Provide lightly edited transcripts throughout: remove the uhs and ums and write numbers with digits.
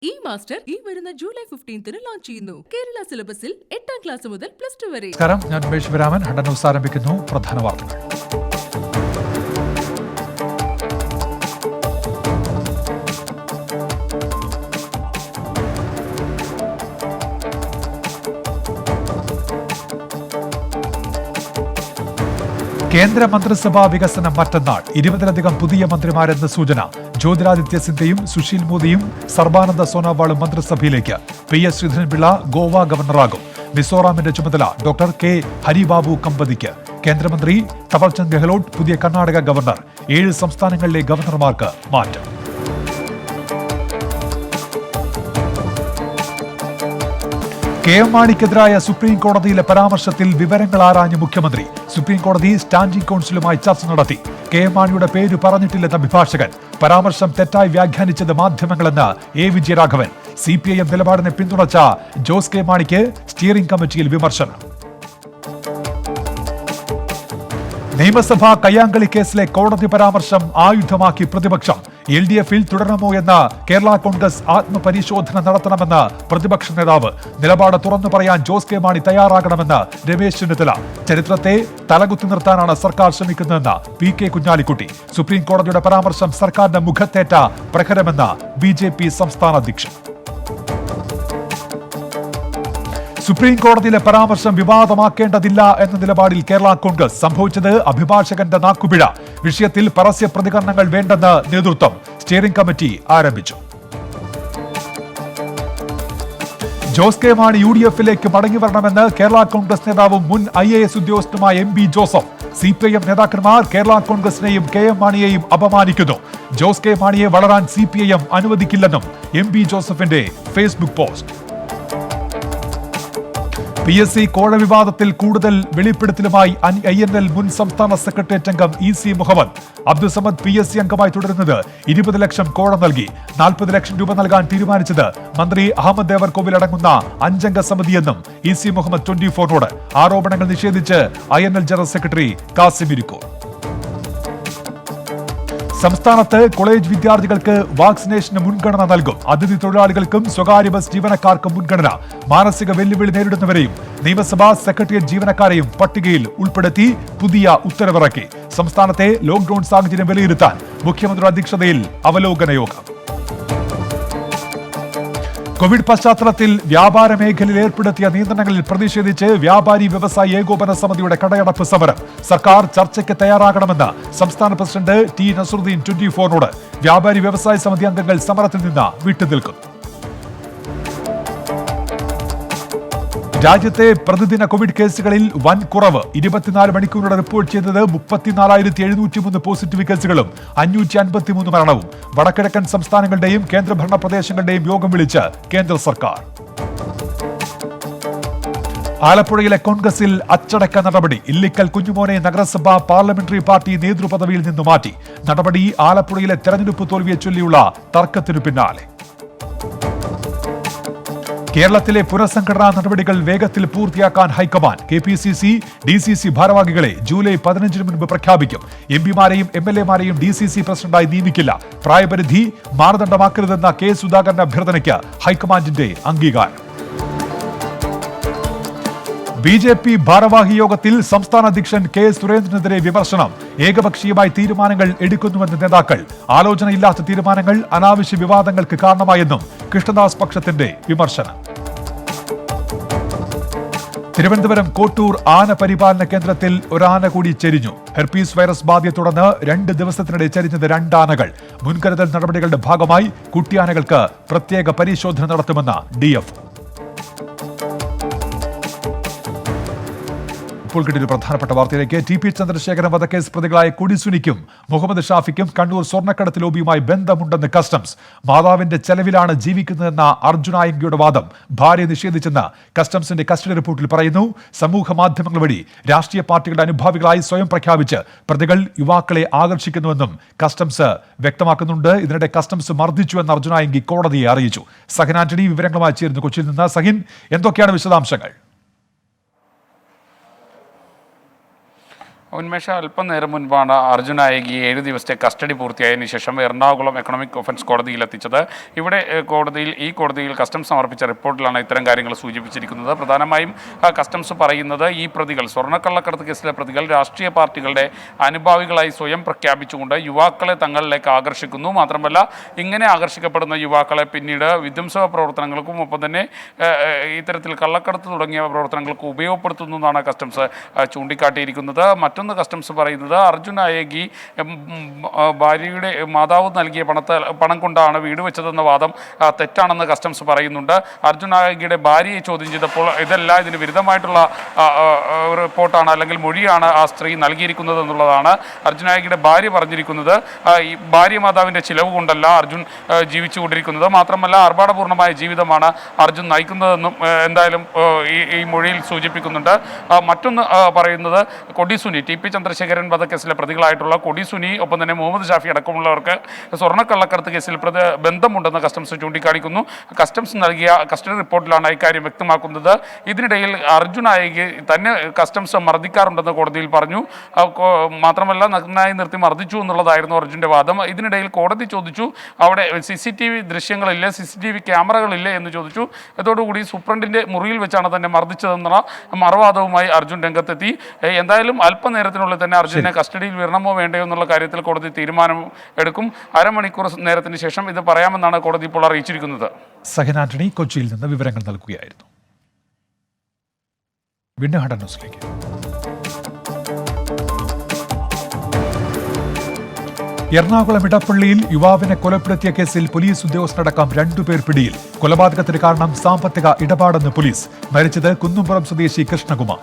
ഈ മാസ്റ്റർ ഈ വരുന്ന ജൂലൈ 15 ലോഞ്ച് ചെയ്യുന്നു. കേരള സിലബസിൽ 8ാം ക്ലാസ് മുതൽ +2 വരെ. നമസ്കാരം, ഞാൻ ഉമേഷ് വിരാമൻ. ഹഡ ന്യൂസ് ആരംഭിക്കുന്നു. പ്രധാന വാർത്തകൾ. കേന്ദ്ര മന്ത്രിസഭാ വികസനം മറ്റന്നാൾ. 20ലധികം പുതിയ മന്ത്രിമാരെന്ന് സൂചന. ജ്യോതിരാദിത്യ സിന്ധ്യയും സുശീൽ മോദിയും സർബാനന്ദ സോനോവാളും മന്ത്രിസഭയിലേക്ക്. PS ശ്രീധരൻപിള്ള ഗോവ ഗവർണറാകും. മിസോറാമിന്റെ ചുമതല ഡോക്ടർ കെ ഹരിബാബു കമ്പതിക്ക്. കേന്ദ്രമന്ത്രി തവർചന്ദ് ഗെഹ്ലോട്ട് പുതിയ കർണാടക ഗവർണർ. 7 സംസ്ഥാനങ്ങളിലെ ഗവർണർമാർക്ക് മാറ്റം. KM മാണിക്കെതിരായ സുപ്രീം കോടതിയിലെ പരാമർശത്തിൽ വിവരങ്ങൾ ആരാഞ്ഞ് മുഖ്യമന്ത്രി. സുപ്രീം കോടതി സ്റ്റാൻഡിംഗ് കൌൺസിലുമായി ചർച്ച നടത്തി. KM മാണിയുടെ പേര് പറഞ്ഞിട്ടില്ലെന്ന അഭിഭാഷകൻ. പരാമർശം തെറ്റായി വ്യാഖ്യാനിച്ചത് മാധ്യമങ്ങളെന്ന് A വിജയരാഘവൻ. CPIM നിലപാടിനെ പിന്തുണച്ച ജോസ് കെ മാണിക്ക് സ്റ്റിയറിംഗ് കമ്മിറ്റിയിൽ വിമർശനം. നിയമസഭാ കയ്യാങ്കളി കേസിലെ കോടതി പരാമർശം ആയുധമാക്കി പ്രതിപക്ഷം. LDF-ൽ തുടരണമോ എന്ന് കേരള കോൺഗ്രസ് ആത്മപരിശോധന നടത്തണമെന്ന് പ്രതിപക്ഷ നേതാവ്. നിലപാട് തുറന്നു പറയാൻ ജോസ് കെ മാണി തയ്യാറാകണമെന്ന് രമേശ് ചെന്നിത്തല. ചരിത്രത്തെ തലകുത്തി നിർത്താനാണ് സർക്കാർ ശ്രമിക്കുന്നതെന്ന് PK കുഞ്ഞാലിക്കുട്ടി. സുപ്രീം കോടതിയുടെ പരാമർശം സർക്കാരിന്റെ മുഖത്തേറ്റ പ്രഹരമെന്ന് BJP സംസ്ഥാന അധ്യക്ഷൻ. സുപ്രീം കോടതിയിലെ പരാമർശം വിവാദമാക്കേണ്ടതില്ല എന്ന നിലപാടിൽ കേരള കോൺഗ്രസ്. സംഭവിച്ചത് അഭിഭാഷകന്റെ നാക്കുപിഴ. വിഷയത്തിൽ പരസ്യ പ്രതികരണങ്ങൾ വേണ്ടെന്ന് നേതൃത്വം. സ്റ്റിയറിംഗ് കമ്മിറ്റി ആരംഭിച്ചു. ജോസ് കെ മാണി UDF-ലേക്ക് മടങ്ങിവരണമെന്ന് കേരള കോൺഗ്രസ് നേതാവും മുൻ IAS ഉദ്യോഗസ്ഥനുമായ MB ജോസഫ്. CPIM നേതാക്കന്മാർ കേരള കോൺഗ്രസിനെയും KM മാണിയെയും അപമാനിക്കുന്നു. ജോസ് കെ മാണിയെ വളരാൻ CPIM അനുവദിക്കില്ലെന്നും MB ജോസഫിന്റെ ഫേസ്ബുക്ക് പോസ്റ്റ്. PSC കോഴ വിവാദത്തിൽ കൂടുതൽ വെളിപ്പെടുത്തലുമായി INL മുൻ സംസ്ഥാന സെക്രട്ടേറിയറ്റ് അംഗം EC മുഹമ്മദ്. അബ്ദുൾ സമദ് PSC അംഗമായി തുടരുന്നത് 20 ലക്ഷം കോഴ നൽകി. 40 ലക്ഷം രൂപ നൽകാൻ തീരുമാനിച്ചത് മന്ത്രി അഹമ്മദ് ദേവർകോവിൽ അടങ്ങുന്ന 5-അംഗ സമിതിയെന്നും EC മുഹമ്മദ് 24നോട്. ആരോപണങ്ങൾ നിഷേധിച്ച് INL general secretary Kasim Irikkur. സംസ്ഥാനത്ത് കോളേജ് വിദ്യാർത്ഥികൾക്ക് വാക്സിനേഷന് മുൻഗണന നൽകും. അതിഥി തൊഴിലാളികൾക്കും സ്വകാര്യ ബസ് ജീവനക്കാർക്കും മുൻഗണന. മാനസിക വെല്ലുവിളി നേരിടുന്നവരെയും നിയമസഭാ സെക്രട്ടേറിയറ്റ് ജീവനക്കാരെയും പട്ടികയിൽ ഉൾപ്പെടുത്തി പുതിയ ഉത്തരവിറക്കി. സംസ്ഥാനത്തെ ലോക്ഡൌൺ സാഹചര്യം വിലയിരുത്താൻ മുഖ്യമന്ത്രിയുടെ അധ്യക്ഷതയിൽ അവലോകന യോഗം. കോവിഡ് പശ്ചാത്തലത്തിൽ വ്യാപാര മേഖലയിൽ ഏർപ്പെടുത്തിയ നിയന്ത്രണങ്ങളിൽ പ്രതിഷേധിച്ച് വ്യാപാരി വ്യവസായി ഏകോപന സമിതിയുടെ കടയടപ്പ് സമരം. സർക്കാർ ചർച്ചയ്ക്ക് തയ്യാറാകണമെന്ന് സംസ്ഥാന പ്രസിഡന്റ് T നസറുദ്ദീൻ 24നോട്. വ്യാപാരി വ്യവസായ സമിതി അംഗങ്ങൾ സമരത്തിൽ നിന്ന് വിട്ടുനിൽക്കുന്നു. രാജ്യത്തെ പ്രതിദിന കോവിഡ് കേസുകളിൽ വൻ കുറവ്. 24 മണിക്കൂറിനിടെ റിപ്പോർട്ട് ചെയ്തത് 34,703 പോസിറ്റീവ് കേസുകളും 553 മരണവും. വടക്കിഴക്കൻ സംസ്ഥാനങ്ങളുടെയും കേന്ദ്രഭരണ പ്രദേശങ്ങളുടെയും യോഗം വിളിച്ച് കേന്ദ്ര സർക്കാർ. ആലപ്പുഴയിലെ കോൺഗ്രസിൽ അച്ചടക്ക നടപടി. ഇല്ലിക്കൽ കുഞ്ഞുമോനെ നഗരസഭാ പാർലമെന്ററി പാർട്ടി നേതൃപദവിയിൽ നിന്ന് മാറ്റി. നടപടി ആലപ്പുഴയിലെ തെരഞ്ഞെടുപ്പ് തോൽവിയെ ചൊല്ലിയുള്ള തർക്കത്തിനു പിന്നാലെ. കേരളത്തിലെ പുനഃസംഘടനാ നടപടികൾ വേഗത്തിൽ പൂർത്തിയാക്കാൻ ഹൈക്കമാൻഡ്. KPCC DCC ഭാരവാഹികളെ ജൂലൈ 15 മുൻപ് പ്രഖ്യാപിക്കും. MP-മാരെയും MLA-മാരെയും DCC പ്രസിഡന്റായി നിയമിക്കില്ല. പ്രായപരിധി മാനദണ്ഡമാക്കരുതെന്ന K സുധാകരന്റെ അഭ്യർത്ഥനയ്ക്ക് ഹൈക്കമാൻഡിന്റെ അംഗീകാരം. BJP ഭാരവാഹി യോഗത്തിൽ സംസ്ഥാന അധ്യക്ഷൻ K സുരേന്ദ്രനെതിരെ വിമർശനം. ഏകപക്ഷീയമായി തീരുമാനങ്ങൾ എടുക്കുന്നുവെന്ന് നേതാക്കൾ. ആലോചനയില്ലാത്ത തീരുമാനങ്ങൾ അനാവശ്യ വിവാദങ്ങൾക്ക് കാരണമായെന്നും കൃഷ്ണദാസ് പക്ഷത്തിന്റെ വിമർശനം. തിരുവനന്തപുരം കോട്ടൂർ ആന പരിപാലന കേന്ദ്രത്തിൽ ഒരാന കൂടി ചെരിഞ്ഞു. ഹെർപ്പീസ് വൈറസ് ബാധയെ തുടർന്ന് 2 ദിവസത്തിനിടെ ചെരിഞ്ഞത് 2 ആനകൾ. മുൻകരുതൽ നടപടികളുടെ ഭാഗമായി കുട്ടിയാനകൾക്ക് പ്രത്യേക പരിശോധന നടത്തുമെന്ന് DF. ഇപ്പോൾ കിട്ടിയൊരു പ്രധാനപ്പെട്ട വാർത്തയിലേക്ക്. TP ചന്ദ്രശേഖരൻ വധക്കേസ് പ്രതികളായ കൊടിസുനിക്കും മുഹമ്മദ് ഷാഫിക്കും കണ്ണൂർ സ്വർണ്ണക്കടത്ത് ലോബിയുമായി ബന്ധമുണ്ടെന്ന് കസ്റ്റംസ്. മാതാവിന്റെ ചെലവിലാണ് ജീവിക്കുന്നതെന്ന അർജുനായങ്കിയുടെ വാദം ഭാര്യ നിഷേധിച്ചെന്ന് കസ്റ്റംസിന്റെ കസ്റ്റഡി റിപ്പോർട്ടിൽ പറയുന്നു. സമൂഹ മാധ്യമങ്ങൾ വഴി രാഷ്ട്രീയ പാർട്ടികളുടെ അനുഭാവികളായി സ്വയം പ്രഖ്യാപിച്ച് പ്രതികൾ യുവാക്കളെ ആകർഷിക്കുന്നുവെന്നും കസ്റ്റംസ് വ്യക്തമാക്കുന്നുണ്ട്. ഇതിനിടെ കസ്റ്റംസ് മർദ്ദിച്ചുവെന്ന് അർജുനായങ്കി കോടതിയെ അറിയിച്ചു. സഹിൻ ആന്റണി വിവരങ്ങളുമായി ചേരുന്നു കൊച്ചിയിൽ നിന്ന്. സഹിൻ, എന്തൊക്കെയാണ് വിശദാംശങ്ങൾ? ഉന്മേഷ അല്പനേരം മുൻപാണ് അർജുൻ നായകിയെ 7 ദിവസത്തെ കസ്റ്റഡി പൂർത്തിയായതിനു ശേഷം എറണാകുളം എക്കണോമിക് ഒഫൻസ് കോടതിയിൽ എത്തിച്ചത്. ഇവിടെ ഈ കോടതിയിൽ കസ്റ്റംസ് സമർപ്പിച്ച റിപ്പോർട്ടിലാണ് ഇത്തരം കാര്യങ്ങൾ സൂചിപ്പിച്ചിരിക്കുന്നത്. പ്രധാനമായും കസ്റ്റംസ് പറയുന്നത് ഈ പ്രതികൾ, സ്വർണ്ണക്കള്ളക്കടത്ത് കേസിലെ പ്രതികൾ രാഷ്ട്രീയ പാർട്ടികളുടെ അനുഭാവികളായി സ്വയം പ്രഖ്യാപിച്ചുകൊണ്ട് യുവാക്കളെ തങ്ങളിലേക്ക് ആകർഷിക്കുന്നു. മാത്രമല്ല, ഇങ്ങനെ ആകർഷിക്കപ്പെടുന്ന യുവാക്കളെ പിന്നീട് വിധ്വംസക പ്രവർത്തനങ്ങൾക്കും ഒപ്പം തന്നെ ഇത്തരത്തിൽ കള്ളക്കടത്ത് തുടങ്ങിയ പ്രവർത്തനങ്ങൾക്ക് ഉപയോഗപ്പെടുത്തുന്നു എന്നാണ് കസ്റ്റംസ് ചൂണ്ടിക്കാട്ടിയിരിക്കുന്നത്. മറ്റൊന്ന് കസ്റ്റംസ് പറയുന്നത് അർജുൻ നായകി ഭാര്യയുടെ മാതാവ് നൽകിയ പണം കൊണ്ടാണ് വീട് വെച്ചതെന്ന വാദം തെറ്റാണെന്ന് കസ്റ്റംസ് പറയുന്നുണ്ട്. അർജുൻ നായകിയുടെ ഭാര്യയെ ചോദ്യം ചെയ്തപ്പോൾ ഇതെല്ലാം ഇതിന് വിരുദ്ധമായിട്ടുള്ള റിപ്പോർട്ടാണ് അല്ലെങ്കിൽ മൊഴിയാണ് ആ സ്ത്രീ നൽകിയിരിക്കുന്നത് എന്നുള്ളതാണ് അർജുൻ നായകിയുടെ ഭാര്യ പറഞ്ഞിരിക്കുന്നത്. ഈ ഭാര്യ മാതാവിൻ്റെ ചിലവ് കൊണ്ടല്ല അർജുൻ ജീവിച്ചുകൊണ്ടിരിക്കുന്നത്, മാത്രമല്ല ആർഭാടപൂർണ്ണമായ ജീവിതമാണ് അർജുൻ നയിക്കുന്നതെന്നും എന്തായാലും ഈ മൊഴിയിൽ സൂചിപ്പിക്കുന്നുണ്ട്. മറ്റൊന്ന് പറയുന്നത് കൊടിസുനി, ടി പി ചന്ദ്രശേഖരൻ വധക്കേസിലെ പ്രതികളായിട്ടുള്ള കൊടിസുനി ഒപ്പം തന്നെ മുഹമ്മദ് ഷാഫി അടക്കമുള്ളവർക്ക് സ്വർണ്ണക്കള്ളക്കടത്ത് കേസിൽ ബന്ധമുണ്ടെന്ന് കസ്റ്റംസ് ചൂണ്ടിക്കാണിക്കുന്നു. കസ്റ്റംസ് നൽകിയ കസ്റ്റഡി റിപ്പോർട്ടിലാണ് ഇക്കാര്യം വ്യക്തമാക്കുന്നത്. ഇതിനിടയിൽ അർജുൻ നായകി തന്നെ കസ്റ്റംസ് മർദ്ദിക്കാറുണ്ടെന്ന് കോടതിയിൽ പറഞ്ഞു. മാത്രമല്ല, നഗ്നനായി നിർത്തി മർദ്ദിച്ചു എന്നുള്ളതായിരുന്നു അർജുൻ്റെ വാദം. ഇതിനിടയിൽ കോടതി ചോദിച്ചു, അവിടെ CCTV ദൃശ്യങ്ങളില്ലേ, CCTV ക്യാമറകളില്ലേ എന്ന് ചോദിച്ചു. അതോടുകൂടി സൂപ്രണ്ടിൻ്റെ മുറിയിൽ വെച്ചാണ് തന്നെ മർദ്ദിച്ചതെന്നുള്ള മറുവാദവുമായി അർജുൻ രംഗത്തെത്തി. എന്തായാലും അല്പനേരത്തിനുള്ളിൽ തന്നെ അർജുനെ കസ്റ്റഡിയിൽ വരണമോ വേണ്ടയോ എന്നുള്ള കാര്യത്തിൽ കോടതി തീരുമാനം എടുക്കും. അരമണിക്കൂർ നേരത്തിന് ശേഷം ഇത് പറയാമെന്നാണ് കോടതി ഇപ്പോൾ അറിയിച്ചിരിക്കുന്നത്. സഹൻ ആന്റണി കൊച്ചിയിൽ നിന്ന് വിവരങ്ങൾ നൽകുകയായിരുന്നു. വീണ്ടും ന്യൂസിലേക്ക്. എറണാകുളം ഇടപ്പള്ളിയിൽ യുവാവിനെ കൊലപ്പെടുത്തിയ കേസിൽ പോലീസ് ഉദ്യോഗസ്ഥനടക്കം 2 പേർ പിടിയിൽ. കൊലപാതകത്തിന് കാരണം സാമ്പത്തിക ഇടപാടെന്ന് പോലീസ്. മരിച്ചത് കുന്നുംപുറം സ്വദേശി കൃഷ്ണകുമാർ.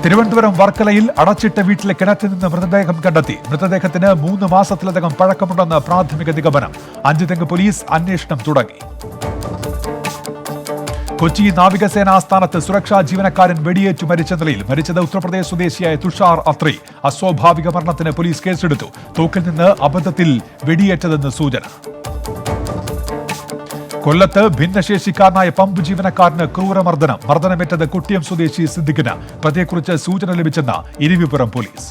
തിരുവനന്തപുരം വർക്കലയിൽ അടച്ചിട്ട വീട്ടിലെ കിണറ്റിൽ നിന്ന് മൃതദേഹം കണ്ടെത്തി. മൃതദേഹത്തിന് 3 മാസത്തിലധികം പഴക്കമുണ്ടെന്ന് പ്രാഥമിക നിഗമനം. 5 തെങ്ങ് പോലീസ് അന്വേഷണം തുടങ്ങി. കൊച്ചി നാവികസേന ആസ്ഥാനത്ത് സുരക്ഷാ ജീവനക്കാരൻ വെടിയേറ്റു മരിച്ച നിലയിൽ. മരിച്ചത് ഉത്തർപ്രദേശ് സ്വദേശിയായ തുഷാർ അത്രി. അസ്വാഭാവിക മരണത്തിന് പോലീസ് കേസെടുത്തു. തോക്കിൽ നിന്ന് അബദ്ധത്തിൽ വെടിയേറ്റതെന്ന് സൂചന. കൊല്ലത്ത് ഭിന്നശേഷിക്കാരനായ പമ്പ് ജീവനക്കാരന് ക്രൂരമർദ്ദനം. മർദ്ദനമേറ്റത് കുട്ടിയം സ്വദേശി സിദ്ദിഖിന്. പ്രതിയെക്കുറിച്ച് സൂചന ലഭിച്ചെന്ന് ഇരവിപുരം പോലീസ്.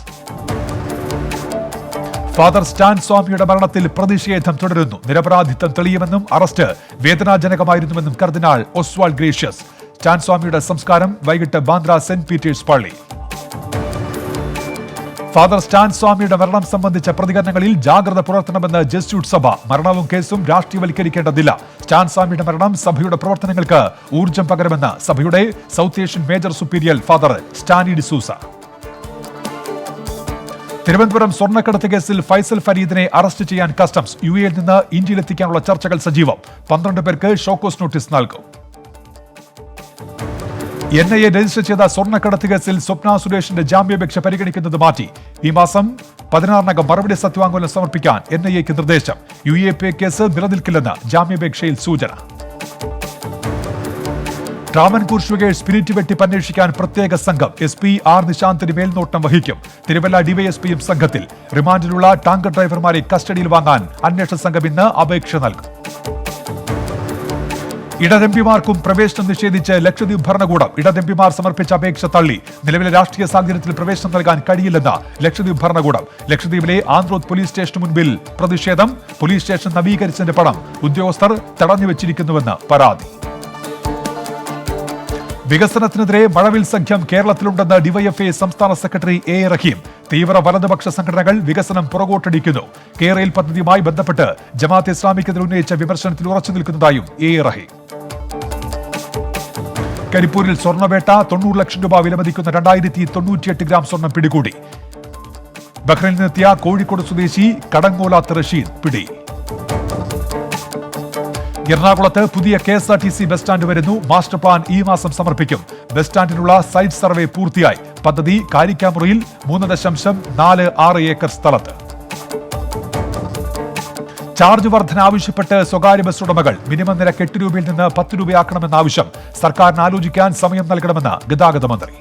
ഫാദർ സ്റ്റാൻ സ്വാമിയുടെ മരണത്തിൽ പ്രതിഷേധം തുടരുന്നു. നിരപരാധിത്വം തെളിയുമെന്നും അറസ്റ്റ് വേദനാജനകമായിരുന്നുവെന്നും കർദിനാൾ ഒസ്വാൾഡ് ഗ്രേഷ്യസ്. സ്റ്റാൻ സ്വാമിയുടെ സംസ്കാരം വൈകിട്ട് ബാന്ദ്ര സെന്റ് പീറ്റേഴ്സ് പള്ളി. ഫാദർ സ്റ്റാൻ സ്വാമിയുടെ മരണം സംബന്ധിച്ച പ്രതികരണങ്ങളിൽ ജാഗ്രത പുലർത്തണമെന്ന് ജസ്യൂട്ട് സഭ. മരണവും കേസും രാഷ്ട്രീയവൽക്കരിക്കേണ്ടതില്ല. സ്റ്റാൻ സ്വാമിയുടെ മരണം സഭയുടെ പ്രവർത്തനങ്ങൾക്ക് ഊർജ്ജം പകരുമെന്ന് സഭയുടെ south Asian major superior father Stany D'Souza. Thiruvananthapuram സ്വർണ്ണക്കടത്ത് കേസിൽ ഫൈസൽ ഫരീദിനെ അറസ്റ്റ് ചെയ്യാൻ കസ്റ്റംസ്. UAE-യിൽ നിന്ന് ഇന്ത്യയിലെത്തിക്കാനുള്ള ചർച്ചകൾ സജീവം. 12 പേർക്ക് ഷോക്കോസ് നോട്ടീസ് നൽകും. NIA രജിസ്റ്റർ ചെയ്ത സ്വർണ്ണക്കടത്ത് കേസിൽ സ്വപ്ന സുരേഷിന്റെ ജാമ്യാപേക്ഷ പരിഗണിക്കുന്നത് മാറ്റി. ഈ മാസം 16-നകം മറുപടി സത്യവാങ്മൂലം സമർപ്പിക്കാൻ NIAക്ക് നിർദ്ദേശം. UAP കേസ് നിലനിൽക്കില്ലെന്ന് ജാമ്യാപേക്ഷയിൽ സൂചന. ട്രാവൻകൂർ ഷുഗേഴ്സ് സ്പിരിറ്റ് വെട്ടിപ്പ് അന്വേഷിക്കാൻ പ്രത്യേക സംഘം. SP R നിശാന്തിന് മേൽനോട്ടം വഹിക്കും. തിരുവല്ല ഡിവൈഎസ്പിയും സംഘത്തിൽ. റിമാൻഡിലുള്ള ടാങ്കർ ഡ്രൈവർമാരെ കസ്റ്റഡിയിൽ വാങ്ങാൻ അന്വേഷണ സംഘം ഇന്ന് അപേക്ഷ നൽകും. ഇടതെംപിമാർക്കും പ്രവേശനം നിഷേധിച്ച് ലക്ഷദ്വീപ് ഭരണകൂടം. ഇടതെംപിമാർ സമർപ്പിച്ച അപേക്ഷ തള്ളി. നിലവിലെ രാഷ്ട്രീയ സാഹചര്യത്തിൽ പ്രവേശനം നൽകാൻ കഴിയില്ലെന്ന് ലക്ഷദ്വീപ് ഭരണകൂടം. ലക്ഷദ്വീപിലെ ആന്ത്രോത്ത് പോലീസ് സ്റ്റേഷന് മുൻപിൽ പ്രതിഷേധം. പോലീസ് സ്റ്റേഷൻ നവീകരിച്ചതിന്റെ പണം ഉദ്യോഗസ്ഥർ തടഞ്ഞുവെച്ചിരിക്കുന്നുവെന്ന് പരാതി. വികസനത്തിനെതിരെ മഴവിൽ സഖ്യം കേരളത്തിലുണ്ടെന്ന് ഡിവൈഎഫ്ഐ സംസ്ഥാന സെക്രട്ടറി A. റഹീം. തീവ്ര വലതുപക്ഷ സംഘടനകൾ വികസനം പുറകോട്ടടിക്കുന്നു. കേരയിൽ പദ്ധതിയുമായി ബന്ധപ്പെട്ട് ജമാഅത്ത് ഇസ്ലാമിക്കെതിരെ ഉന്നയിച്ച വിമർശനത്തിൽ ഉറച്ചു നിൽക്കുന്നതായും A. റഹീം. കരിപ്പൂരിൽ സ്വർണ്ണവേട്ട. 90 ലക്ഷം രൂപ വിലമതിക്കുന്ന 2098 ഗ്രാം സ്വർണം പിടികൂടി. ബഹ്റൈനിൽ നിന്നെത്തിയ കോഴിക്കോട് സ്വദേശി കടങ്ങോലാത്ത് റഷീദ് പിടി. എറണാകുളത്ത് പുതിയ KSRTC ബസ് സ്റ്റാൻഡ് വരുന്നു. മാസ്റ്റർ പ്ലാൻ ഈ മാസം സമർപ്പിക്കും. ബസ് സ്റ്റാൻഡിനുള്ള സൈറ്റ് സർവേ പൂർത്തിയായി. പദ്ധതി കാരിക്കാമുറിയിൽ 3.46 ഏക്കർ സ്ഥലത്ത്. ചാർജ് വർധന ആവശ്യപ്പെട്ട് സ്വകാര്യ ബസ് ഉടമകൾ. മിനിമം നിരക്ക് 8 രൂപയിൽ നിന്ന് 10 രൂപയാക്കണമെന്ന ആവശ്യം. സർക്കാരിന് ആലോചിക്കാൻ സമയം നൽകണമെന്ന് ഗതാഗത മന്ത്രി.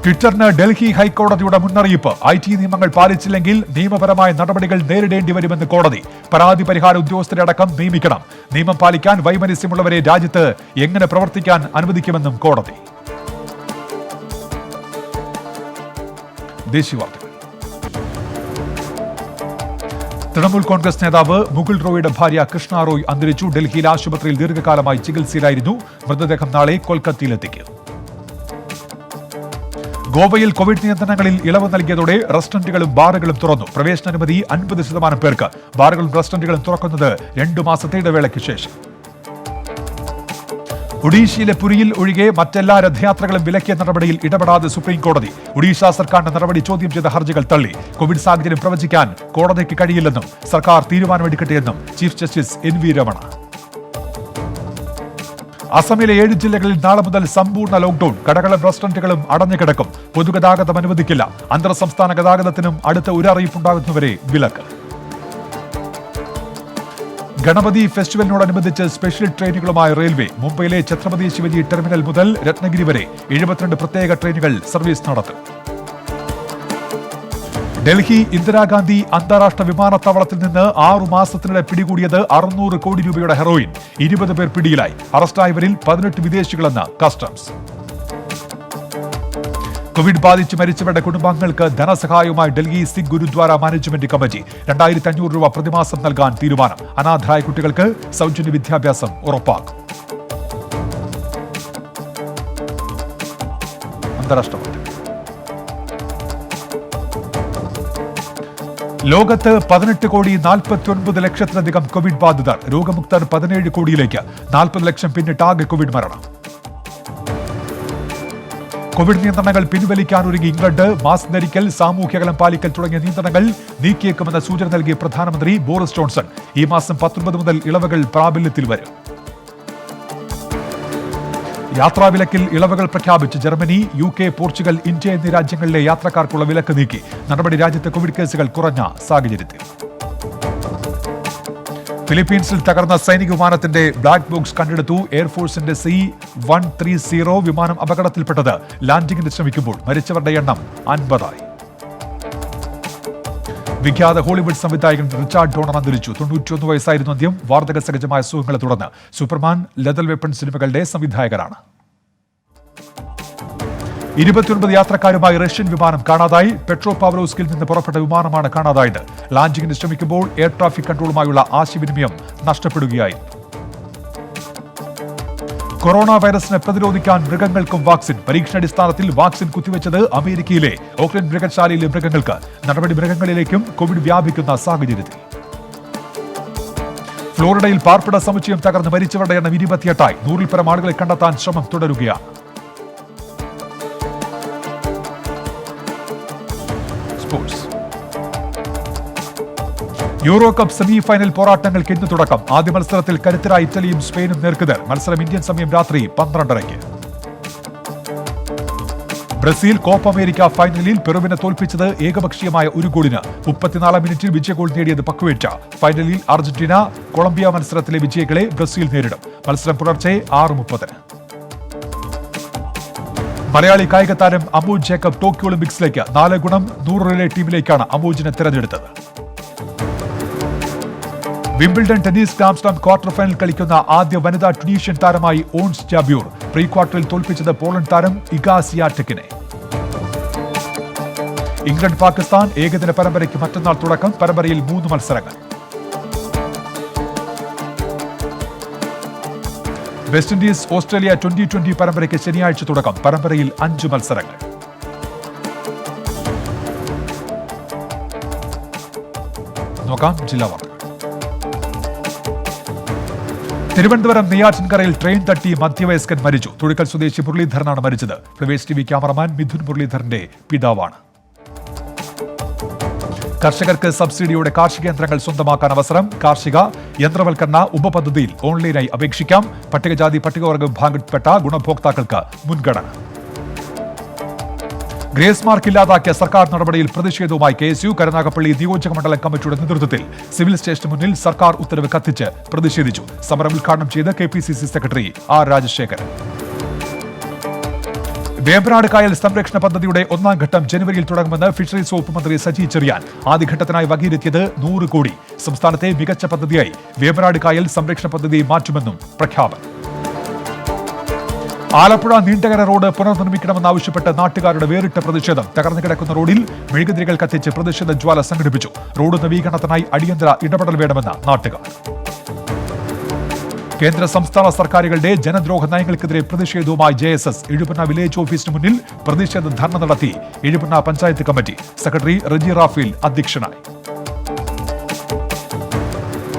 ട്വിറ്ററിന് ഡൽഹി ഹൈക്കോടതിയുടെ മുന്നറിയിപ്പ്. IT നിയമങ്ങൾ പാലിച്ചില്ലെങ്കിൽ നിയമപരമായ നടപടികൾ നേരിടേണ്ടി വരുമെന്ന് കോടതി. പരാതി പരിഹാര ഉദ്യോഗസ്ഥരെ അടക്കം നിയമിക്കണം. നിയമം പാലിക്കാൻ വൈമനസ്യമുള്ളവരെ രാജ്യത്ത് എങ്ങനെ പ്രവർത്തിക്കാൻ അനുവദിക്കുമെന്നും കോടതി. ദേശീയ വാർത്തകൾ. തൃണമൂൽ കോൺഗ്രസ് നേതാവ് മുകുൾ റോയുടെ ഭാര്യ കൃഷ്ണ റോയ് അന്തരിച്ചു. ഡൽഹിയിൽ ആശുപത്രിയിൽ ദീർഘകാലമായി ചികിത്സയിലായിരുന്നു. മൃതദേഹം നാളെ കൊൽക്കത്തയിലെത്തിക്കും. ഗോവയിൽ കോവിഡ് നിയന്ത്രണങ്ങളിൽ ഇളവ് നൽകിയതോടെ റെസ്റ്റോറന്റുകളും ബാറുകളും തുറന്നു. പ്രവേശനാനുമതി 50% പേർക്ക്. ബാറുകളും റെസ്റ്റോറന്റുകളും തുറക്കുന്നത് 2 മാസത്തെ ഇടവേളയ്ക്ക് ശേഷം. ഒഡീഷയിലെ പുരിയിൽ ഒഴികെ മറ്റെല്ലാ രഥയാത്രകളും വിലക്കിയ നടപടിയിൽ ഇടപെടാതെ സുപ്രീം കോടതി. ഒഡീഷ സർക്കാരിന്റെ നടപടി ചോദ്യം ചെയ്ത ഹർജികൾ തള്ളി. കോവിഡ് സാഹചര്യം പ്രവചിക്കാൻ കോടതിക്ക് കഴിയില്ലെന്നും സർക്കാർ തീരുമാനമെടുക്കട്ടെയെന്നും ചീഫ് ജസ്റ്റിസ് NV രമണ. അസമിലെ 7 ജില്ലകളിൽ നാളെ മുതൽ സമ്പൂർണ്ണ ലോക്ഡൌൺ. കടകളും റെസ്റ്റോറന്റുകളും അടഞ്ഞുകിടക്കും. പൊതുഗതാഗതം അനുവദിക്കില്ല. അന്തർ സംസ്ഥാന ഗതാഗതത്തിനും അടുത്ത ഒരു അറിയിപ്പുണ്ടാകുന്നവരെ വിലക്ക്. ഗണപതി ഫെസ്റ്റിവലിനോടനുബന്ധിച്ച് സ്പെഷ്യൽ ട്രെയിനുകളുമായി റെയിൽവേ. മുംബൈയിലെ ഛത്രപതി ശിവജി ടെർമിനൽ മുതൽ രത്നഗിരി വരെ 72 പ്രത്യേക ട്രെയിനുകൾ സർവീസ് നടത്തും. ഡൽഹി ഇന്ദിരാഗാന്ധി അന്താരാഷ്ട്ര വിമാനത്താവളത്തിൽ നിന്ന് 6 മാസത്തിനിടെ പിടികൂടിയത് 600 കോടി രൂപയുടെ ഹെറോയിൻ. 20 പേർ പിടിയിലായി. അറസ്റ്റായവരിൽ 18 വിദേശികളെന്ന് കസ്റ്റംസ്. കോവിഡ് ബാധിച്ച് മരിച്ചവരുടെ കുടുംബാംഗങ്ങൾക്ക് ധനസഹായവുമായി ഡൽഹി സിഖ് ഗുരുദ്വാര മാനേജ്മെന്റ് കമ്മിറ്റി. 2500 രൂപ പ്രതിമാസം നൽകാൻ തീരുമാനം. അനാഥരായ കുട്ടികൾക്ക് സൗജന്യ വിദ്യാഭ്യാസം ഉറപ്പാക്കും. അന്താരാഷ്ട്ര വാർത്തകൾ. ലോകത്ത് 18,49,00,000-ലധികം കോവിഡ് ബാധിതർ. രോഗമുക്തർ 17 കോടിയിലേക്ക്. 40 ലക്ഷം പിന്നിട്ട് ആകെ കോവിഡ് മരണം. കോവിഡ് നിയന്ത്രണങ്ങൾ പിൻവലിക്കാനൊരുങ്ങി ഇംഗ്ലണ്ട്. മാസ്ക് ധരിക്കൽ, സാമൂഹ്യകലം പാലിക്കൽ തുടങ്ങിയ നിയന്ത്രണങ്ങൾ നീക്കിയേക്കുമെന്ന സൂചന നൽകിയ പ്രധാനമന്ത്രി ബോറിസ് ജോൺസൺ. ഈ മാസം 19 മുതൽ ഇളവുകൾ പ്രാബല്യത്തിൽ വരും. യാത്രാവിലക്കിൽ ഇളവുകൾ പ്രഖ്യാപിച്ച് ജർമ്മനി, UK, പോർച്ചുഗൽ, ഇന്ത്യ എന്നീ രാജ്യങ്ങളിലെ യാത്രക്കാർക്കുള്ള വിലക്ക് നീക്കി. നടപടി രാജ്യത്തെ കോവിഡ് കേസുകൾ കുറഞ്ഞ സാഹചര്യത്തിൽ. ഫിലിപ്പീൻസിൽ തകർന്ന സൈനിക വിമാനത്തിന്റെ ബ്ലാക്ക് ബോക്സ് കണ്ടെടുത്തു. എയർഫോഴ്സിന്റെ C-130 വിമാനം അപകടത്തിൽപ്പെട്ടത് ലാൻഡിംഗിന് ശ്രമിക്കുമ്പോൾ. മരിച്ചവരുടെ എണ്ണം 50. വിഖ്യാത ഹോളിവുഡ് സംവിധായകൻ റിച്ചാർഡ് ഡോണർ അന്തരിച്ചു. 91 വയസ്സായിരുന്നു അന്ത്യം. വാർദ്ധക സഹജമായ അസുഖങ്ങളെ തുടർന്ന്. സൂപ്പർമാൻ, ലെതൽ വെപ്പൺ സിനിമകളുടെ സംവിധായകനാണ്. 29 യാത്രക്കാരുമായി റഷ്യൻ വിമാനം കാണാതായി. പെട്രോപാവ്ലോവ്സ്കിൽ നിന്ന് പുറപ്പെട്ട വിമാനമാണ് കാണാതായത്. ലാൻഡിംഗിന് ശ്രമിക്കുമ്പോൾ എയർ ട്രാഫിക് കൺട്രോളുമായുള്ള ആശയവിനിമയം നഷ്ടപ്പെടുകയായിരുന്നു. കൊറോണ വൈറസിനെ പ്രതിരോധിക്കാൻ മൃഗങ്ങൾക്കും വാക്സിൻ. പരീക്ഷണാടിസ്ഥാനത്തിൽ വാക്സിൻ കുത്തിവെച്ചത് അമേരിക്കയിലെ ഓക്ലൻഡ് മൃഗശാലയിലെ മൃഗങ്ങൾക്ക്. നടപടി മൃഗങ്ങളിലേക്കും കോവിഡ് വ്യാപിക്കുന്ന സാഹചര്യത്തിൽ. ഫ്ലോറിഡയിൽ പാർപ്പിട സമുച്ചയം തകർന്ന് മരിച്ചവരുടെ എണ്ണം 28. 100-ൽ പരം ആളുകളെ കണ്ടെത്താൻ ശ്രമം തുടരുകയാണ്. യൂറോ കപ്പ് സെമി ഫൈനൽ പോരാട്ടങ്ങൾക്ക് ഇന്ന് തുടക്കം. ആദ്യ മത്സരത്തിൽ കരുത്തരായ ഇറ്റലിയും സ്പെയിനും നേർക്കുനേർ. മത്സരം ഇന്ത്യൻ സമയം രാത്രി 12:30. ബ്രസീൽ കോപ്പ അമേരിക്ക ഫൈനലിൽ പെറുവിനെ തോൽപ്പിച്ചത് ഏകപക്ഷീയമായ 1 ഗോളിന്. 34 മിനിറ്റിൽ വിജയ ഗോൾ നേടിയത് പക്വേറ്റ. ഫൈനലിൽ അർജന്റീന കൊളംബിയ മത്സരത്തിലെ വിജയികളെ ബ്രസീൽ നേരിടും. മത്സരം പുലർച്ചെ 6:30. മലയാളി കായിക താരം അമോജ് ജേക്കബ് ടോക്കിയോ ഒളിമ്പിക്സിലേക്ക്. 4x100 റിലേ ടീമിലേക്കാണ് അമോജിനെ തെരഞ്ഞെടുത്തത്. Wimbledon tennis grand slam quarter final കളിക്കുന്ന ആദ്യ വനിതാ ട്യൂണീഷ്യൻ താരമായി ഓൺസ് ജാബ്യൂർ. പ്രീ ക്വാർട്ടറിൽ തോൽപ്പിച്ചത് പോളണ്ട് താരം ഇഗ സിയാടെക്കിനെ. ഇംഗ്ലണ്ട് പാകിസ്ഥാൻ ഏകദിന പരമ്പരയ്ക്ക് മറ്റന്നാൾ തുടക്കം. പരമ്പരയിൽ 3 മത്സരങ്ങൾ. വെസ്റ്റ് ഇൻഡീസ് ഓസ്ട്രേലിയ T20 പരമ്പരയ്ക്ക് ശനിയാഴ്ച തുടക്കം. പരമ്പരയിൽ 5 മത്സരങ്ങൾ. നോക്കാം ജില്ലാ വാർത്തകൾ. തിരുവനന്തപുരം നെയ്യാറ്റിൻകരയിൽ ട്രെയിൻ തട്ടി മധ്യവയസ്കൻ മരിച്ചു. തുഴക്കൽ സ്വദേശി മുരളീധരനാണ് മരിച്ചത്. ഫ്ലവേഴ്സ് TV ക്യാമറമാൻ മിഥുൻ മുരളീധരന്റെ പിതാവാണ്. കർഷകർക്ക് സബ്സിഡിയോടെ കാർഷിക യന്ത്രങ്ങൾ സ്വന്തമാക്കാൻ അവസരം. കാർഷിക യന്ത്രവൽക്കരണ ഉപപദ്ധതിയിൽ ഓൺലൈനായി അപേക്ഷിക്കാം. പട്ടികജാതി പട്ടികവർഗ വിഭാഗത്തിൽപ്പെട്ട ഗുണഭോക്താക്കൾക്ക് മുൻഗണന. ഗ്രേസ് മാർക്ക് ഇല്ലാതാക്കിയ സർക്കാർ നടപടിയിൽ പ്രതിഷേധവുമായി KSU. കരുനാഗപ്പള്ളി നിയോജക മണ്ഡലം കമ്മിറ്റിയുടെ നേതൃത്വത്തിൽ സിവിൽ സ്റ്റേഷന് മുന്നിൽ സർക്കാർ ഉത്തരവ് കത്തിച്ച് പ്രതിഷേധിച്ചു. സമരം ഉദ്ഘാടനം ചെയ്ത് KPCC secretary R. Rajasekharan. Vembanad കായൽ സംരക്ഷണ പദ്ധതിയുടെ 1ാം ഘട്ടം ജനുവരിയിൽ തുടങ്ങുമെന്ന് ഫിഷറീസ് വകുപ്പ് മന്ത്രി സജി ചെറിയാൻ. ആദ്യഘട്ടത്തിനായി വകയിരുത്തിയത് 100 കോടി. സംസ്ഥാനത്തെ മികച്ച പദ്ധതിയായി വേമ്പനാട് കായൽ സംരക്ഷണ പദ്ധതി മാറ്റുമെന്നും പ്രഖ്യാപനം. ആലപ്പുഴ നീണ്ടകര റോഡ് പുനർനിർമ്മിക്കണമെന്നാവശ്യപ്പെട്ട് നാട്ടുകാരുടെ വേറിട്ട പ്രതിഷേധം. തകർന്നു കിടക്കുന്ന റോഡിൽ മെഴുകുതിരികൾ കത്തിച്ച് പ്രതിഷേധ ജ്വാല സംഘടിപ്പിച്ചു. റോഡ് നവീകരണത്തിനായി അടിയന്തര ഇടപെടൽ വേണമെന്ന് നാട്ടുകാർ. കേന്ദ്ര സംസ്ഥാന സർക്കാരുകളുടെ ജനദ്രോഹ നയങ്ങൾക്കെതിരെ പ്രതിഷേധവുമായി JSS എഴുപുന്ന വില്ലേജ് ഓഫീസിന് മുന്നിൽ പ്രതിഷേധ ധർണ നടത്തി. എഴുപുന്ന പഞ്ചായത്ത് കമ്മിറ്റി സെക്രട്ടറി റജി റാഫേൽ അധ്യക്ഷനായി.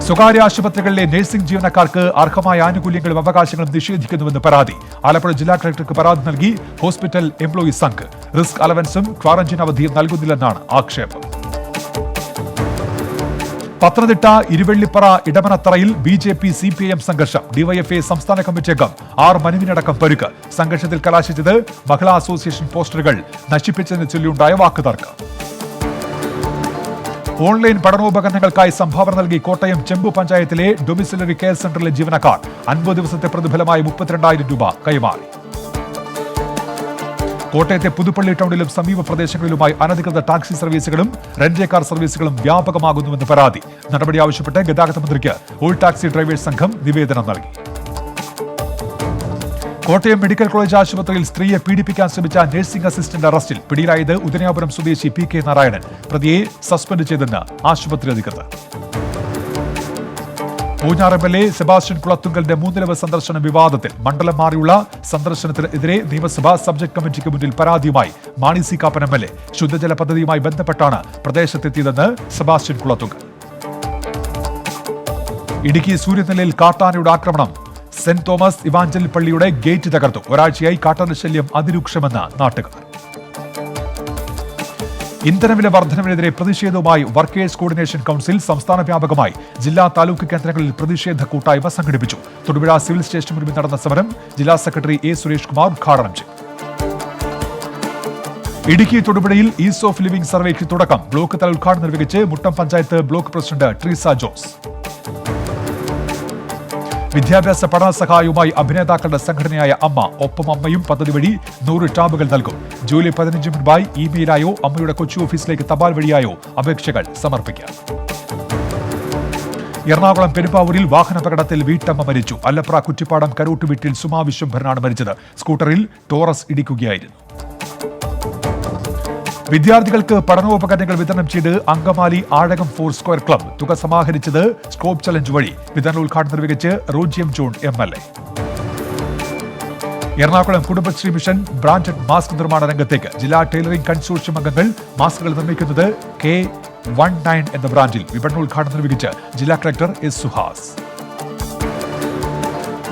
സ്വകാര്യ ആശുപത്രികളിലെ നഴ്സിംഗ് ജീവനക്കാർക്ക് അർഹമായ ആനുകൂല്യങ്ങളും അവകാശങ്ങളും നിഷേധിക്കുന്നുവെന്ന് പരാതി. ആലപ്പുഴ ജില്ലാ കളക്ടർക്ക് പരാതി നൽകി ഹോസ്പിറ്റൽ എംപ്ലോയീസ് സംഘ്. റിസ്ക് അലവൻസും ക്വാറന്റീൻ അവധിയും നൽകുന്നില്ലെന്നാണ് ആക്ഷേപം. പത്തനംതിട്ട ഇരുവെള്ളിപ്പറ ഇടമനത്തറയിൽ BJP CPIM സംഘർഷം. ഡിവൈഎഫ്ഐ സംസ്ഥാന കമ്മിറ്റി അംഗം R മനുവിനടക്കം പരുക്ക്. സംഘർഷത്തിൽ കലാശിച്ചത് മഹിളാ അസോസിയേഷൻ പോസ്റ്ററുകൾ നശിപ്പിച്ചതിനെ ചൊല്ലിയുണ്ടായ വാക്കുതർക്കം. ഓൺലൈൻ പഠനോപകരണങ്ങൾക്കായി സംഭാവന നൽകി കോട്ടയം ചെമ്പു പഞ്ചായത്തിലെ ഡൊമിസിലറി കെയർ സെന്ററിലെ ജീവനക്കാർ 50 ദിവസത്തെ പ്രതിഫലമായി 32,000 രൂപ കൈമാറി. കോട്ടയത്തെ പുതുപ്പള്ളി ടൗണിലും സമീപ പ്രദേശങ്ങളിലുമായി അനധികൃത ടാക്സി സർവീസുകളും റെന്റേ കാർ സർവീസുകളും വ്യാപകമാകുന്നുവെന്ന് പരാതി. നടപടി ആവശ്യപ്പെട്ട് ഗതാഗത മന്ത്രിക്ക് ഓൾ ടാക്സി ഡ്രൈവേഴ്സ് സംഘം നിവേദനം നൽകി. കോട്ടയം മെഡിക്കൽ കോളേജ് ആശുപത്രിയിൽ സ്ത്രീയെ പീഡിപ്പിക്കാൻ ശ്രമിച്ച നഴ്സിംഗ് അസിസ്റ്റന്റ് അറസ്റ്റിൽ. പിടിയിലായത് ഉദയനാപുരം സ്വദേശി PK നാരായണൻ. പ്രതിയെ സസ്പെൻഡ് ചെയ്തെന്ന് ആശുപത്രി അധികൃതർ. പൂഞ്ഞാർ MLA സെബാസ്റ്റ്യൻ കുളത്തുങ്കലിന്റെ 3 ദിവസ സന്ദർശന വിവാദത്തിൽ. മണ്ഡലം മാറിയുള്ള സന്ദർശനത്തിനെതിരെ നിയമസഭാ സബ്ജക്ട് കമ്മിറ്റിക്ക് മുന്നിൽ പരാതിയുമായി മാണി സി കാപ്പൻ MLA. ശുദ്ധജല പദ്ധതിയുമായി ബന്ധപ്പെട്ടാണ് പ്രദേശത്തെത്തിയതെന്ന് സെബാസ്റ്റ്യൻ കുളത്തുങ്കൽ. ഇടുക്കി സൂര്യനെല്ലിയിൽ കാട്ടാനയുടെ ആക്രമണം. സെന്റ് തോമസ് ഇവാഞ്ചൽ പള്ളിയുടെ ഗേറ്റ് തകർത്തു. ഒരാഴ്ചയായി കാട്ടാന ശല്യം അതിരൂക്ഷമെന്ന് നാട്ടുകാർ. ഇന്ധനവില വർധനവിനെതിരെ പ്രതിഷേധവുമായി വർക്കേഴ്സ് കോർഡിനേഷൻ കൗൺസിൽ. സംസ്ഥാന വ്യാപകമായി ജില്ലാ താലൂക്ക് കേന്ദ്രങ്ങളിൽ പ്രതിഷേധ കൂട്ടായ്മ സംഘടിപ്പിച്ചു. തൊടുപുഴ സിവിൽ സ്റ്റേഷന് മുൻപിൽ നടന്ന സമരം ജില്ലാ സെക്രട്ടറി A സുരേഷ് കുമാർ ഉദ്ഘാടനം ചെയ്തു. ഇടുക്കി തൊടുപുഴയിൽ ഈസ് ഓഫ് ലിവിംഗ് സർവേക്ക് തുടക്കം. ബ്ലോക്ക് തല ഉദ്ഘാടനം നിർവഹിച്ച് മുട്ടം പഞ്ചായത്ത് ബ്ലോക്ക് പ്രസിഡന്റ് ട്രീസ ജോസ്. വിദ്യാഭ്യാസ പഠന സഹായവുമായി അഭിനേതാക്കളുടെ സംഘടനയായ അമ്മ. ഒപ്പം അമ്മയും പദ്ധതി വഴി 100 ടാബുകൾ നൽകും. ജൂലൈ 15 മുൻപായി ഇമെയിലായോ അമ്മയുടെ കൊച്ചി ഓഫീസിലേക്ക് തപാൽ വഴിയായോ അപേക്ഷകൾ സമർപ്പിക്കാം. എറണാകുളം പെരുമ്പാവൂരിൽ വാഹനാപകടത്തിൽ വീട്ടമ്മ മരിച്ചു. അല്ലപ്ര കുറ്റിപ്പാടം കരോട്ട് വീട്ടിൽ സുമാ വിശ്വംഭരനാണ് മരിച്ചത്. സ്കൂട്ടറിൽ ടോറസ് ഇടിക്കുകയായിരുന്നു. വിദ്യാർത്ഥികൾക്ക് പഠനോപകരണങ്ങൾ വിതരണം ചെയ്ത് അങ്കമാലി ആഴകം 4 സ്ക്വയർ ക്ലബ്ബ്. തുക സമാഹരിച്ചത് സ്കോപ്പ് ചലഞ്ച് വഴി. വിതരണ ഉദ്ഘാടനം നിർവഹിച്ച് Roji M John MLA. Ernakulam Kudumbashree mission branded mask നിർമ്മാണ രംഗത്തേക്ക്. ജില്ലാ ടൈലറിംഗ് കൺസോർഷ്യം അംഗങ്ങൾ മാസ്കുകൾ നിർമ്മിക്കുന്നത് K19 എന്ന ബ്രാൻഡിൽ. വിപണന ഉദ്ഘാടനം നിർവഹിച്ച് ജില്ലാ കളക്ടർ S സുഹാസ്.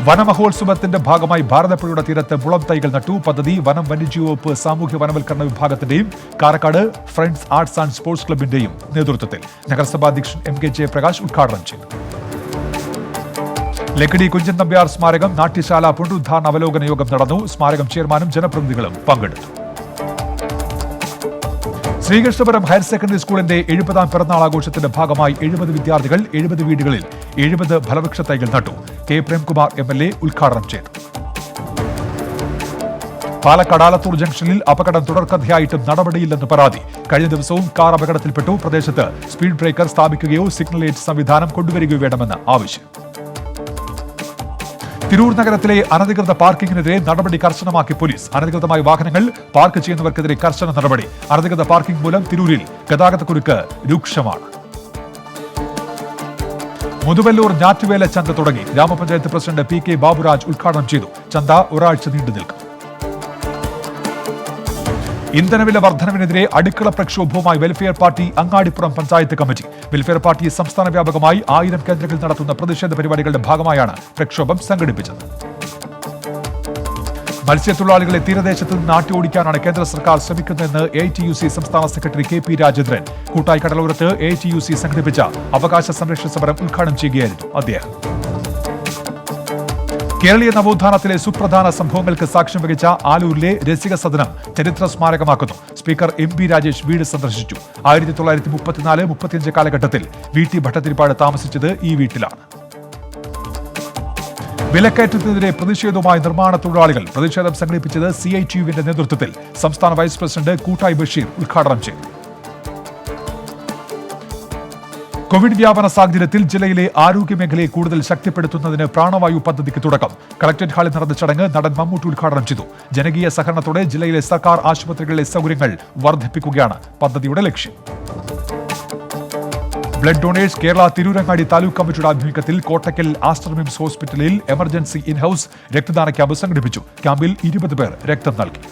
വനമഹോത്സവത്തിന്റെ ഭാഗമായി ഭാരതപ്പുഴയുടെ തീരത്ത് മുളം തൈകൾ നട്ടു. പദ്ധതി വനം വന്യജീവി വകുപ്പ് സാമൂഹ്യ വനവൽക്കരണ വിഭാഗത്തിന്റെയും Karakkad friends arts and sports ക്ലബിന്റെയും നേതൃത്വത്തിൽ. നഗരസഭാ അധ്യക്ഷൻ MK ജയപ്രകാശ് ഉദ്ഘാടനം ചെയ്തു. ലക്കിടി കുഞ്ചൻ നമ്പ്യാർ സ്മാരകം നാട്യശാല പുനരുദ്ധാരണ അവലോകന യോഗം നടന്നു. സ്മാരകം ചെയർമാനും ജനപ്രതിനിധികളും പങ്കെടുത്തു. ശ്രീകൃഷ്ണപുരം ഹയർ സെക്കൻഡറി സ്കൂളിന്റെ 70ാം പിറന്നാൾ ആഘോഷത്തിന്റെ ഭാഗമായി 70 വിദ്യാർത്ഥികൾ 70 വീടുകളിൽ 70 ഫലവൃക്ഷ തൈകൾ നട്ടു. K പ്രേംകുമാർ MLA ഉദ്ഘാടനം ചെയ്തു. പാലക്കാട് ആലത്തൂർ ജംഗ്ഷനിൽ അപകടം തുടർക്കഥയായിട്ടും നടപടിയില്ലെന്ന് പരാതി. കഴിഞ്ഞ ദിവസവും കാർ അപകടത്തിൽപ്പെട്ടു. പ്രദേശത്ത് സ്പീഡ് ബ്രേക്കർ സ്ഥാപിക്കുകയോ സിഗ്നൽ ലൈറ്റ് സംവിധാനം കൊണ്ടുവരികയോ വേണമെന്ന് ആവശ്യം. തിരൂർ നഗരത്തിലെ അനധികൃത പാർക്കിംഗിനെതിരെ നടപടി കർശനമാക്കി പോലീസ്. അനധികൃതമായി വാഹനങ്ങൾ പാർക്ക് ചെയ്യുന്നവർക്കെതിരെ കർശന നടപടി. അനധികൃത പാർക്കിംഗ് മൂലം തിരൂരിൽ ഗതാഗതക്കുരുക്ക് രൂക്ഷമാണ്. മുതുവല്ലൂർ ഞാറ്റുവേല ചന്ത തുടങ്ങി. ഗ്രാമപഞ്ചായത്ത് പ്രസിഡന്റ് PK ബാബുരാജ് ഉദ്ഘാടനം ചെയ്തു. ചന്ത ഒരാഴ്ച നീണ്ടു നിൽക്കും. ഇന്ധനവില വർധനവിനെതിരെ അടുക്കള പ്രക്ഷോഭവുമായി welfare party Angadipuram panchayat committee. Welfare party സംസ്ഥാന വ്യാപകമായി 1000 കേന്ദ്രങ്ങളിൽ നടത്തുന്ന പ്രതിഷേധ പരിപാടികളുടെ ഭാഗമായാണ് പ്രക്ഷോഭം സംഘടിപ്പിച്ചത്. മത്സ്യത്തൊഴിലാളികളെ തീരദേശത്ത് നിന്ന് നാട്ടിയോടിക്കാനാണ് കേന്ദ്ര സർക്കാർ ശ്രമിക്കുന്നതെന്ന് AITUC സംസ്ഥാന സെക്രട്ടറി KP രാജേന്ദ്രൻ. കൂട്ടായി കടലോരത്ത് AITUC സംഘടിപ്പിച്ച അവകാശ സംരക്ഷണ സമരം ഉദ്ഘാടനം ചെയ്യുകയായിരുന്നു അദ്ദേഹം. കേരളീയ നവോത്ഥാനത്തിലെ സുപ്രധാന സംഭവങ്ങൾക്ക് സാക്ഷ്യം വഹിച്ച ആലൂരിലെ രസിക സദനം ചരിത്ര സ്മാരകമാക്കുന്നു. സ്പീക്കർ MP രാജേഷ് വീട് സന്ദർശിച്ചു. 1934-35 കാലഘട്ടത്തിൽ VT ഭട്ടതിരിപ്പാട് താമസിച്ചത് ഈ വീട്ടിലാണ്. വിലക്കയറ്റത്തിനെതിരെ പ്രതിഷേധവുമായി നിർമ്മാണ തൊഴിലാളികൾ. പ്രതിഷേധം സംഘടിപ്പിച്ചത് CITU-വിന്റെ നേതൃത്വത്തിൽ. സംസ്ഥാന വൈസ് പ്രസിഡന്റ് കൂട്ടായി ബഷീർ ഉദ്ഘാടനം ചെയ്തു. കോവിഡ് വ്യാപന സാഹചര്യത്തിൽ ജില്ലയിലെ ആരോഗ്യമേഖലയെ കൂടുതൽ ശക്തിപ്പെടുത്തുന്നതിന് പ്രാണവായു പദ്ധതിക്ക് തുടക്കം. കളക്ടറേറ്റ് ഹാളിൽ നടന്ന ചടങ്ങ് നടൻ മമ്മൂട്ടി ഉദ്ഘാടനം ചെയ്തു. ജനകീയ സഹകരണത്തോടെ ജില്ലയിലെ സർക്കാർ ആശുപത്രികളിലെ സൗകര്യങ്ങൾ വർദ്ധിപ്പിക്കുകയാണ് പദ്ധതിയുടെ ലക്ഷ്യം. ബ്ലഡ് ഡൊണേഴ്സ് കേരള തിരൂരങ്ങാടി താലൂക്ക് കമ്മിറ്റിയുടെ ആഭിമുഖ്യത്തിൽ കോട്ടക്കൽ ആസ്റ്റർ മിംസ് ഹോസ്പിറ്റലിൽ എമർജൻസി ഇൻഹൌസ് രക്തദാന ക്യാമ്പ് സംഘടിപ്പിച്ചു. ക്യാമ്പിൽ 20 പേർ രക്തം നൽകി.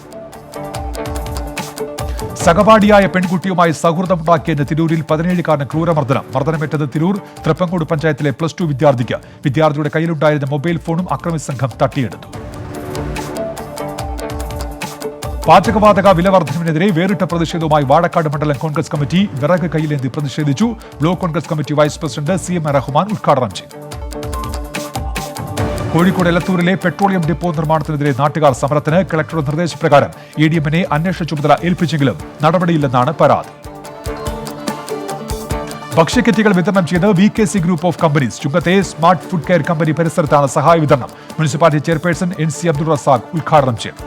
സഹപാഠിയായ പെൺകുട്ടിയുമായി സൗഹൃദമുണ്ടാക്കിയതിന് തിരൂരിൽ 17-കാരന് ക്രൂരമർദ്ദനം. മർദ്ദനമേറ്റത് തിരൂർ തൃപ്പങ്കോട് പഞ്ചായത്തിലെ +2 വിദ്യാർത്ഥിക്ക്. വിദ്യാർത്ഥിയുടെ കയ്യിലുണ്ടായിരുന്ന മൊബൈൽ ഫോണും അക്രമി സംഘം തട്ടിയെടുത്തു. പാചകവാതക വില വർധനവിനെതിരെ വേറിട്ട പ്രതിഷേധവുമായി വാഴക്കാട് മണ്ഡലം കോൺഗ്രസ് കമ്മിറ്റി വിറക് കൈയിലേന്തി പ്രതിഷേധിച്ചു. Block Congress committee vice president CM Rahman ഉദ്ഘാടനം ചെയ്തു. കോഴിക്കോട് എലത്തൂരിലെ പെട്രോളിയം ഡിപ്പോ നിർമ്മാണത്തിനെതിരെ നാട്ടുകാർ സമരത്തിന്. കളക്ടറുടെ നിർദ്ദേശപ്രകാരം ADM-നെ അന്വേഷണ ചുമതല ഏൽപ്പിച്ചെങ്കിലും നടപടിയില്ലെന്നാണ് പരാതി. ഭക്ഷ്യക്കിറ്റുകൾ വിതരണം ചെയ്ത് VKC ഗ്രൂപ്പ് ഓഫ് കമ്പനീസ്. ചുങ്കത്തെ സ്മാർട്ട് ഫുഡ് കെയർ കമ്പനി പരിസരത്താണ് സഹായ വിതരണം. Municipality chairperson NC Abdul Razak ഉദ്ഘാടനം ചെയ്തു.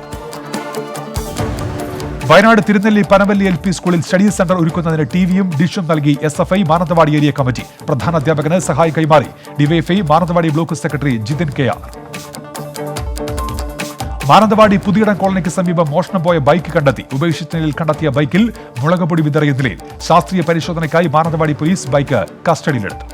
വയനാട് തിരുനെല്ലി പനവല്ലി LP സ്കൂളിൽ സ്റ്റഡി സെന്റർ ഒരുക്കുന്നതിന് ടിവിയും ഡിഷും നൽകി SFI മാനന്തവാടി ഏരിയ കമ്മിറ്റി. പ്രധാന അധ്യാപകന് സഹായം കൈമാറി. DYFI Mananthavady block secretary Jithin KR. Mananthavady Puthiyidam കോളനിക്ക് സമീപം മോഷണം പോയ ബൈക്ക് കണ്ടെത്തി. ഉപേക്ഷിച്ച നിലയിൽ കണ്ടെത്തിയ ബൈക്കിൽ മുളകുപൊടി വിതറിയ നിലയിൽ. ശാസ്ത്രീയ പരിശോധനയ്ക്കായി മാനന്തവാടി പോലീസ് ബൈക്ക് കസ്റ്റഡിയിലെടുത്തു.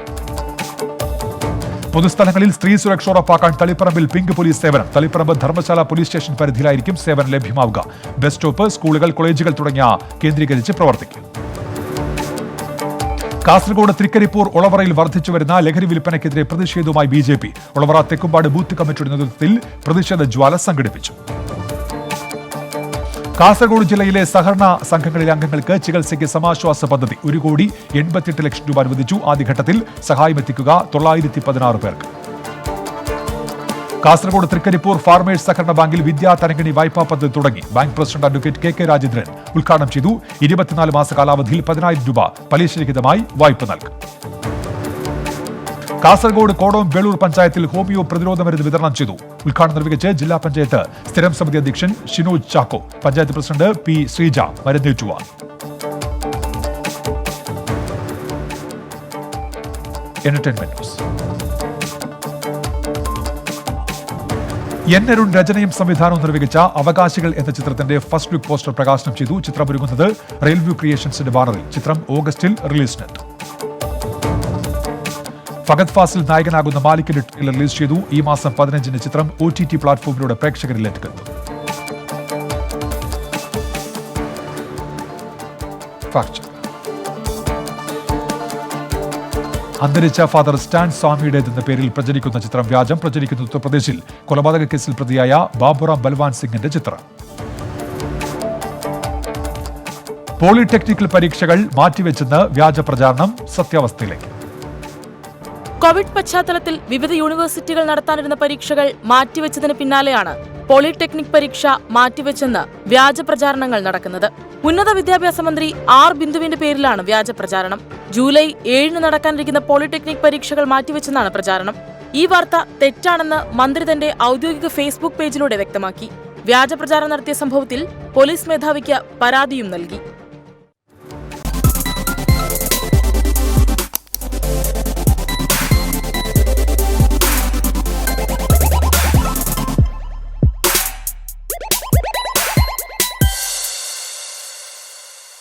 പൊതുസ്ഥലങ്ങളിൽ സ്ത്രീ സുരക്ഷ ഉറപ്പാക്കാൻ തളിപ്പറമ്പിൽ പിങ്ക് പോലീസ് സേവനം. തളിപ്പറമ്പ് ധർമ്മശാല പോലീസ് സ്റ്റേഷൻ പരിധിയിലായിരിക്കും സേവനം ലഭ്യമാവുക. ബസ് സ്റ്റോപ്പ്, സ്കൂളുകൾ, കോളേജുകൾ തുടങ്ങിയ കേന്ദ്രീകരിച്ച് പ്രവർത്തിക്കും. കാസർഗോഡ് തൃക്കരിപ്പൂർ ഒളവറയിൽ വർദ്ധിച്ചുവരുന്ന ലഹരി വിൽപ്പനയ്ക്കെതിരെ പ്രതിഷേധവുമായി BJP. ഒളവറ തെക്കുംപാട് ബൂത്ത് കമ്മിറ്റിയുടെ നേതൃത്വത്തിൽ പ്രതിഷേധ ജ്വാല സംഘടിപ്പിച്ചു. കാസർഗോഡ് ജില്ലയിലെ സഹകരണ സംഘങ്ങളിലെ അംഗങ്ങൾക്ക് ചികിത്സയ്ക്ക് സമാശ്വാസ പദ്ധതി. 1,88 ലക്ഷം രൂപ അനുവദിച്ചു. ആദ്യഘട്ടത്തിൽ സഹായമെത്തിക്കുക 916 പേർക്ക്. കാസർഗോഡ് തൃക്കരിപ്പൂർ ഫാർമേഴ്സ് സഹകരണ ബാങ്കിൽ വിദ്യാ തരംഗിണി വായ്പാ പദ്ധതി തുടങ്ങി. Bank president advocate KK Rajendran ഉദ്ഘാടനം ചെയ്തു. 24 മാസ കാലാവധിയിൽ 10,000 രൂപ പലിശരഹിതമായി വായ്പ നൽകും. കാസർഗോഡ് കോടോം വേളൂർ പഞ്ചായത്തിൽ ഹോമിയോ പ്രതിരോധ മരുന്ന് വിതരണം ചെയ്തു. ഉദ്ഘാടനം നിർവഹിച്ച് ജില്ലാ പഞ്ചായത്ത് സ്ഥിരം സമിതി അധ്യക്ഷൻ ഷിനോജ് ചാക്കോ. Panchayat president P. ശ്രീജ മരുന്നേറ്റുവാൻ. Entertainment news. N. അരുൺ രചനയും സംവിധാനവും നിർവഹിച്ച അവകാശികൾ എന്ന ചിത്രത്തിന്റെ ഫസ്റ്റ് ലുക്ക് പോസ്റ്റർ പ്രകാശനം ചെയ്തു. ചിത്രം ഒരുങ്ങുന്നത് റെയിൽവ്യൂ ക്രിയേഷൻസിന്റെ ബാനറിൽ. ചിത്രം ഓഗസ്റ്റിൽ റിലീസിനെത്തും. ഫഗത് ഫാസിൽ നായകനാകുന്ന മാലിക്കിന്റെ ട്രെയിലർ റിലീസ് ചെയ്തു. ഈ മാസം 15-ന് ചിത്രം OTT പ്ലാറ്റ്ഫോമിലൂടെ പ്രേക്ഷകരിലേക്ക് എത്തും. അന്തരിച്ച ഫാദർ സ്റ്റാൻ സ്വാമിയുടേതെന്ന പേരിൽ പ്രചരിക്കുന്ന ചിത്രം വ്യാജം. പ്രചരിക്കുന്ന ഉത്തർപ്രദേശിൽ കൊലപാതക കേസിൽ പ്രതിയായ ബാബുറാം ബൽവാൻ സിംഗിന്റെ ചിത്രം. പോളിടെക്നിക്കൽ പരീക്ഷകൾ മാറ്റിവെച്ചെന്ന് വ്യാജ പ്രചാരണം. സത്യാവസ്ഥയിലേക്ക്. കോവിഡ് പശ്ചാത്തലത്തിൽ വിവിധ യൂണിവേഴ്സിറ്റികൾ നടത്താനിരുന്ന പരീക്ഷകൾ മാറ്റിവെച്ചതിന് പിന്നാലെയാണ് പോളിടെക്നിക് പരീക്ഷ മാറ്റിവെച്ചെന്ന് വ്യാജ പ്രചാരണങ്ങൾ നടക്കുന്നത്. ഉന്നത വിദ്യാഭ്യാസ മന്ത്രി R. ബിന്ദുവിന്റെ പേരിലാണ് വ്യാജ പ്രചാരണം. ജൂലൈ 7-ന് നടക്കാനിരിക്കുന്ന പോളിടെക്നിക് പരീക്ഷകൾ മാറ്റിവെച്ചെന്നാണ് പ്രചാരണം. ഈ വാർത്ത തെറ്റാണെന്ന് മന്ത്രി തന്റെ ഔദ്യോഗിക ഫേസ്ബുക്ക് പേജിലൂടെ വ്യക്തമാക്കി. വ്യാജ പ്രചാരണം നടത്തിയ സംഭവത്തിൽ പോലീസ് മേധാവിക്ക് പരാതിയും നൽകി.